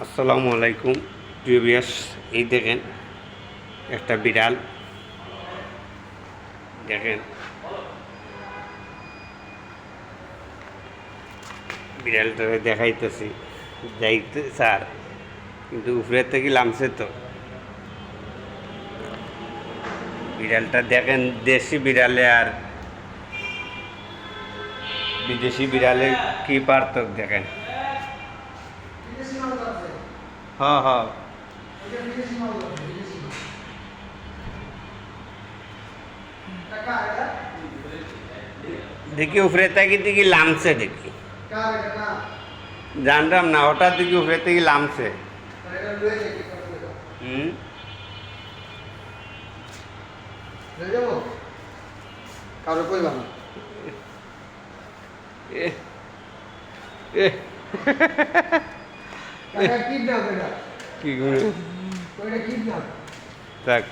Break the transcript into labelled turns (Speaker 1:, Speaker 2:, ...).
Speaker 1: আসসালামু আলাইকুম প্রিয় ভিউয়ার্স, এই দেখেন একটা বিড়াল। দেখেন বিড়ালটাকে দেখাইতেছি, যাইতে স্যার কিন্তু উপরে থেকে লামছে তো। বিড়ালটা দেখেন, দেশি বিড়ালে আর বিদেশি বিড়ালে কি পার্থক্য দেখেন। হ্যাঁ হ্যাঁ, দেখি উপরে থেকে দেখি লামছে, দেখি জানলাম না, হঠাৎ দেখি উপরে থেকে লামছে। হুম,
Speaker 2: কারো কইবা না
Speaker 1: এ এ
Speaker 2: টাকা কিডন্যাপ এটা
Speaker 1: কি করে
Speaker 2: ওইটা কিডন্যাপ
Speaker 1: থাক।